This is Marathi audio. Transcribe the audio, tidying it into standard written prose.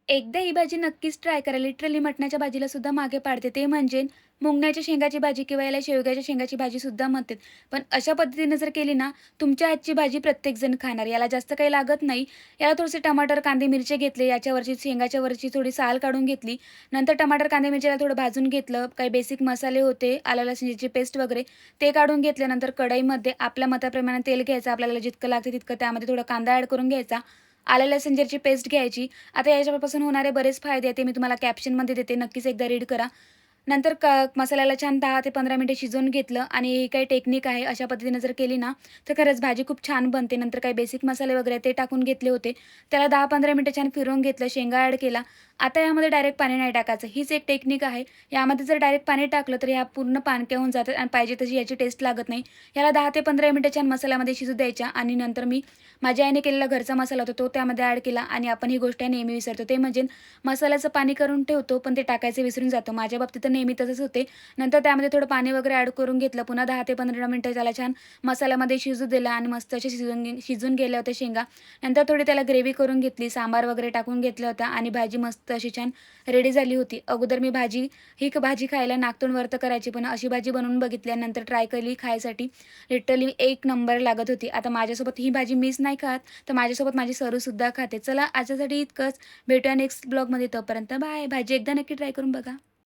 एकदा ही भाजी नक्कीच ट्राय करा. लिटरली मटणाच्या भाजीला सुद्धा मागे पाडते. ते म्हणजे मुंगण्याच्या शेंगाची भाजी किंवा याला शेवग्याच्या शेंगाची भाजी सुद्धा म्हणतात. पण अशा पद्धतीने जर केली ना, तुमच्या हातची भाजी प्रत्येकजण खाणार. याला जास्त काही लागत नाही. याला थोडेसे टमाटर, कांदे, मिरची घेतले. याच्यावरची शेंगाच्या वरची थोडी साल काढून घेतली. नंतर टमाटर, कांदे, मिरचीला थोडं भाजून घेतलं. काही बेसिक मसाले होते, आलं लसणाची पेस्ट वगैरे ते काढून घेतले. नंतर कढईमध्ये आपल्या मताप्रमाणे तेल घ्यायचं. आपल्याला जितकं लागतं तितकं त्यामध्ये थोडा कांदा ॲड करून घ्यायचा. आलं लसूण जिरची पेस्ट घ्यायची. आता याच्यापासून होणारे बरेच फायदे आहेत ते मी तुम्हाला कॅप्शनमध्ये देते. नक्कीच एकदा रीड करा. नंतर मसाल्याला छान 10 ते 15 मिनिटं शिजवून घेतलं आणि ही काही टेक्निक आहे. अशा पद्धतीने जर केली ना, तर खरंच भाजी खूप छान बनते. नंतर काही बेसिक मसाले वगैरे ते टाकून घेतले होते. त्याला 10-15 मिनिटं छान फिरवून घेतलं. शेंगा ॲड केला. आता यामध्ये डायरेक्ट पाणी नाही टाकायचं. हीच एक टेक्निक आहे. यामध्ये जर डायरेक्ट पाणी टाकलं तर ह्या पूर्ण पाणक्या होऊन जातात आणि पाहिजे तशी याची टेस्ट लागत नाही. याला 10 ते 15 मिनिटं छान मसाल्यामध्ये शिजू द्यायच्या आणि नंतर मी माझ्या आईने केलेला घरचा मसाला होता तो त्यामध्ये ॲड केला आणि आपण ही गोष्ट नेहमी विसरतो. ते म्हणजे मसाल्याचं पाणी करून ठेवतो, पण ते टाकायचं विसरून जातो. माझ्या बाबतीत तर नेहमी तसंच होते. नंतर त्यामध्ये थोडं पाणी वगैरे ॲड करून घेतलं. पुन्हा 10 ते 15 मिनिटं त्याला छान मसाल्यामध्ये शिजू दिला आणि मस्त असे शिजून गेल्या होत्या शेंगा. नंतर थोडी त्याला ग्रेव्ही करून घेतली. सांबार वगैरे टाकून घेतलं होतं आणि भाजी मस्त अशी छान रेडी झाली होती. अगोदर मी ही भाजी खायला नाकतोंड वरतं करायची, पण अशी भाजी बनवून बघितली आणि नंतर ट्राय केली खायसाठी. लिटरली एक नंबर लागत होती. आता माझ्यासोबत ही भाजी मिस नाही खात, तर माझ्यासोबत माझी सरूसुद्धा खाते. चला आजच्यासाठी इतकंच. भेटूया नेक्स्ट ब्लॉगमध्ये. तोपर्यंत बाय. भाजी एकदा नक्की ट्राय करून बघा.